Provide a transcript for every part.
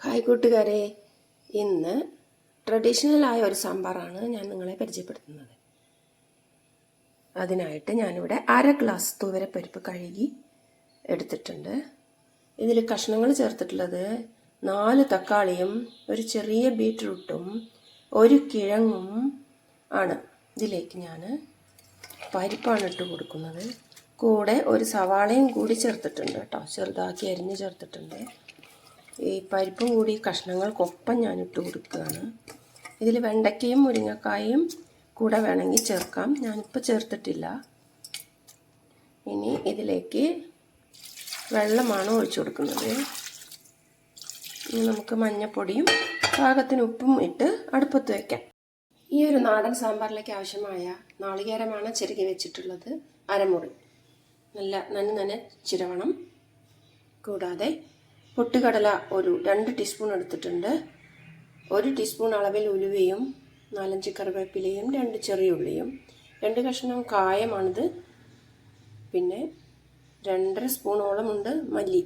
Hi കൂട്ടുകാരെ, ഇന്ന് ട്രഡീഷണലായ ഒരു സാമ്പാറാണ് ഞാൻ നിങ്ങളെ പരിചയപ്പെടുത്തുന്നത്. അതിനായിട്ട് ഞാനിവിടെ 1/2 ഗ്ലാസ് തുവരപ്പരിപ്പ് കഴുകി എടുത്തിട്ടുണ്ട്. ഇതിൽ കഷ്ണങ്ങൾ ചേർത്തിട്ടുള്ളത് 4 തക്കാളിയും ഒരു ചെറിയ ബീറ്റ്റൂട്ടും 1 കിഴങ്ങും ആണ്. ഇതിലേക്ക് ഞാൻ പരിപ്പാണ് ഇട്ട് കൊടുക്കുന്നത്. കൂടെ ഒരു സവാളയും കൂടി ചേർത്തിട്ടുണ്ട് കേട്ടോ, ചെറുതാക്കി അരിഞ്ഞ് ചേർത്തിട്ടുണ്ട്. ഈ പരിപ്പും കൂടി കഷ്ണങ്ങൾക്കൊപ്പം ഞാൻ ഇട്ട് കൊടുക്കുകയാണ്. ഇതിൽ വെണ്ടയ്ക്കയും മുരിങ്ങക്കായും കൂടെ വേണമെങ്കിൽ ചേർക്കാം, ഞാനിപ്പോൾ ചേർത്തിട്ടില്ല. ഇനി ഇതിലേക്ക് വെള്ളമാണ് ഒഴിച്ചു കൊടുക്കുന്നത്. ഇനി നമുക്ക് മഞ്ഞൾപ്പൊടിയും പാകത്തിന് ഉപ്പും ഇട്ട് അടുപ്പത്ത് വയ്ക്കാം. ഈ ഒരു നാടൻ സാമ്പാറിലേക്ക് ആവശ്യമായ നാളികേരമാണ് ചിരകി വെച്ചിട്ടുള്ളത്, 1/2 മുറി. നല്ല നനച്ചിരവണം. കൂടാതെ പൊട്ടുകടല ഒരു 2 ടീസ്പൂൺ എടുത്തിട്ടുണ്ട്. 1 ടീസ്പൂൺ അളവിൽ ഉലുവയും 4-5 കറിവേപ്പിലയും 2 ചെറിയ ഉള്ളിയും 2 കഷ്ണം കായമാണിത്. പിന്നെ 2.5 സ്പൂണോളമുണ്ട് മല്ലി,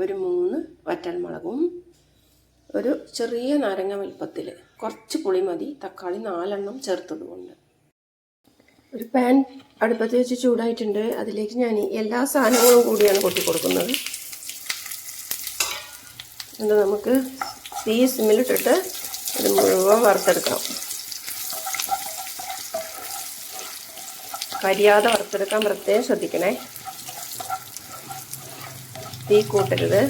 ഒരു 3 വറ്റൽമുളകും, ഒരു ചെറിയ നാരങ്ങ വലുപ്പത്തിൽ, കുറച്ച് പുളി മതി, തക്കാളി 4 ചേർത്തതുകൊണ്ട്. ഒരു പാൻ അടുപ്പത്ത് വെച്ച് ചൂടായിട്ടുണ്ട്. അതിലേക്ക് ഞാൻ എല്ലാ സാധനങ്ങളും കൂടിയാണ് കൊട്ടി കൊടുക്കുന്നത്. ഇത് നമുക്ക് തീ സിമ്മിലിട്ടിട്ട് ഇത് മുഴുവൻ വറുത്തെടുക്കാം. കരിയാതെ വറുത്തെടുക്കാൻ പ്രത്യേകം ശ്രദ്ധിക്കണേ, തീ കൂട്ടരുത്.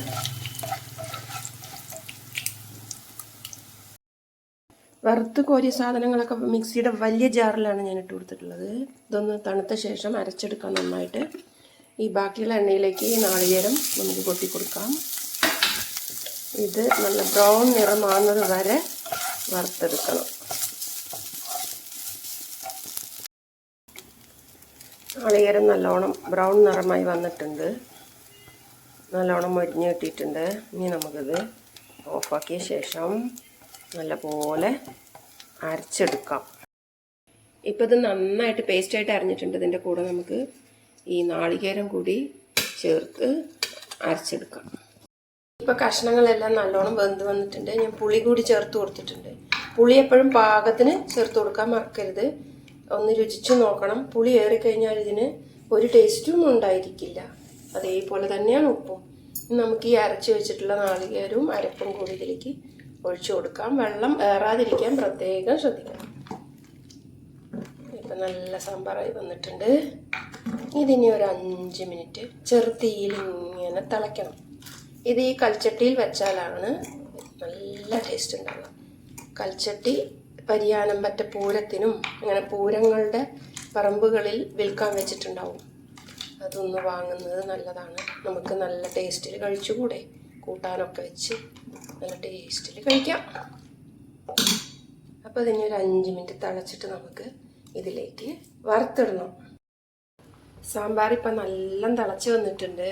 വറുത്ത് കോരിയ സാധനങ്ങളൊക്കെ മിക്സിയുടെ വലിയ ജാറിലാണ് ഞാൻ ഇട്ട് കൊടുത്തിട്ടുള്ളത്. ഇതൊന്ന് തണുത്ത ശേഷം അരച്ചെടുക്കാം നന്നായിട്ട്. ഈ ബാക്കിയുള്ള എണ്ണയിലേക്ക് ഈ നാളികേരം നമുക്ക് കൊട്ടി കൊടുക്കാം. ഇത് നല്ല ബ്രൗൺ നിറമാകുന്നത് വരെ വറുത്തെടുക്കണം. നാളികേരം നല്ലോണം ബ്രൗൺ നിറമായി വന്നിട്ടുണ്ട്, നല്ലോണം മൊരിഞ്ഞ് കിട്ടിയിട്ടുണ്ട്. ഇനി നമുക്കിത് ഓഫാക്കിയ ശേഷം നല്ലപോലെ അരച്ചെടുക്കാം. ഇപ്പോൾ ഇത് നന്നായിട്ട് പേസ്റ്റായിട്ട് അരഞ്ഞിട്ടുണ്ട്. ഇതിൻ്റെ കൂടെ നമുക്ക് ഈ നാളികേരം കൂടി ചേർത്ത് അരച്ചെടുക്കാം. ഇപ്പോൾ കഷ്ണങ്ങളെല്ലാം നല്ലോണം വെന്ത് വന്നിട്ടുണ്ട്. ഞാൻ പുളി കൂടി ചേർത്ത് കൊടുത്തിട്ടുണ്ട്. പുളി എപ്പോഴും പാകത്തിന് ചേർത്ത് കൊടുക്കാൻ മറക്കരുത്. ഒന്ന് രുചിച്ച് നോക്കണം. പുളി ഏറിക്കഴിഞ്ഞാൽ ഇതിന് ഒരു ടേസ്റ്റും ഉണ്ടായിരിക്കില്ല. അതേപോലെ തന്നെയാണ് ഉപ്പും. നമുക്ക് ഈ അരച്ച് വെച്ചിട്ടുള്ള നാളികേരവും അരപ്പും കൂടി ഇതിലേക്ക് ഒഴിച്ചു കൊടുക്കാം. വെള്ളം ഏറാതിരിക്കാൻ പ്രത്യേകം ശ്രദ്ധിക്കണം. ഇപ്പം നല്ല സാമ്പാറായി വന്നിട്ടുണ്ട്. ഇതിനി ഒരു 5 മിനിറ്റ് ചെറുതീയിൽ ഇങ്ങനെ തിളയ്ക്കണം. ഇത് ഈ കൽച്ചട്ടിയിൽ വെച്ചാലാണ് നല്ല ടേസ്റ്റ് ഉണ്ടാവുക. കൽച്ചട്ടി പരിയാനം പറ്റ പൂരത്തിനും അങ്ങനെ പൂരങ്ങളുടെ പറമ്പുകളിൽ വിൽക്കാൻ വെച്ചിട്ടുണ്ടാവും. അതൊന്ന് വാങ്ങുന്നത് നല്ലതാണ്. നമുക്ക് നല്ല ടേസ്റ്റിൽ കഴിച്ചുകൂടെ? കൂട്ടാനൊക്കെ വെച്ച് നല്ല ടേസ്റ്റിൽ കഴിക്കാം. അപ്പോൾ ഇതിന് ഒരു 5 മിനിറ്റ് തിളച്ചിട്ട് നമുക്ക് ഇതിലേക്ക് വറുത്തിടണം. സാമ്പാർ ഇപ്പം നല്ല തിളച്ച് വന്നിട്ടുണ്ട്,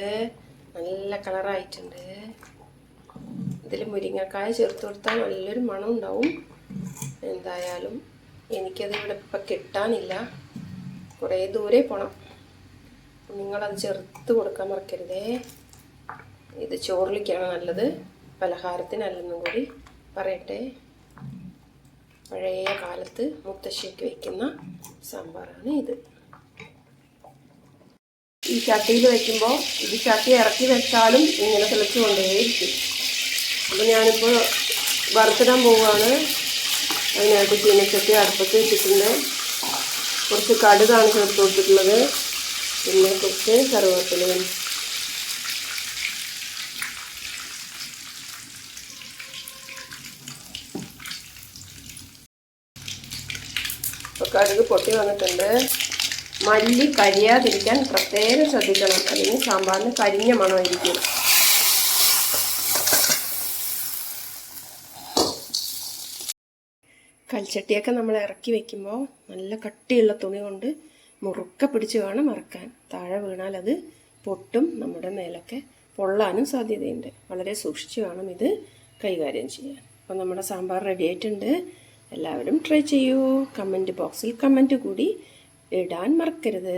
നല്ല കളറായിട്ടുണ്ട്. ഇതിൽ മുരിങ്ങക്കായ ചേർത്ത് കൊടുത്താൽ നല്ലൊരു മണം ഉണ്ടാവും. എന്തായാലും എനിക്കത് ഇവിടെ ഇപ്പം കിട്ടാനില്ല, കുറേ ദൂരെ പോകണം. നിങ്ങളത് ചേർത്ത് കൊടുക്കാൻ മറക്കരുതേ. ഇത് ചോറിലേക്കാണ് നല്ലത്, പലഹാരത്തിനല്ലെന്നും കൂടി പറയട്ടെ. പഴയ കാലത്ത് മുത്തശ്ശിക്ക് വയ്ക്കുന്ന സാമ്പാറാണ് ഇത്. ഈ ചട്ടിയിൽ വയ്ക്കുമ്പോൾ ഇത് ചട്ടി ഇറക്കി വെച്ചാലും ഇങ്ങനെ തിളച്ചു കൊണ്ടേയിരിക്കും. അപ്പോൾ ഞാനിപ്പോൾ വറുത്തിടാൻ പോവുകയാണ്. അതിനായിട്ട് ചീനച്ചട്ടി അടുപ്പത്ത് വെച്ചിട്ടുണ്ട്. കുറച്ച് കടുകാണ് ചേർത്ത് കൊടുത്തിട്ടുള്ളത്, പിന്നെ കുറച്ച് കറിവേപ്പിലയും. ഇപ്പോൾ കടുക് പൊട്ടി വന്നിട്ടുണ്ട്. മല്ലി കരിയാതിരിക്കാൻ പ്രത്യേകം ശ്രദ്ധിക്കണം, അല്ലെങ്കിൽ സാമ്പാറിന് കരിഞ്ഞ മണമായിരിക്കും. കൽച്ചട്ടിയൊക്കെ നമ്മൾ ഇറക്കി വയ്ക്കുമ്പോൾ നല്ല കട്ടിയുള്ള തുണി കൊണ്ട് മുറുക്ക പിടിച്ച് വേണം ഇറക്കാൻ. താഴെ വീണാൽ അത് പൊട്ടും, നമ്മുടെ മേലൊക്കെ പൊള്ളാനും സാധ്യതയുണ്ട്. വളരെ സൂക്ഷിച്ച് വേണം ഇത് കൈകാര്യം ചെയ്യാൻ. അപ്പോൾ നമ്മുടെ സാമ്പാർ റെഡി ആയിട്ടുണ്ട്. എല്ലാവരും ട്രൈ ചെയ്യൂ. കമൻറ്റ് ബോക്സിൽ കമൻറ്റ് കൂടി ഇടാൻ മറക്കരുത്.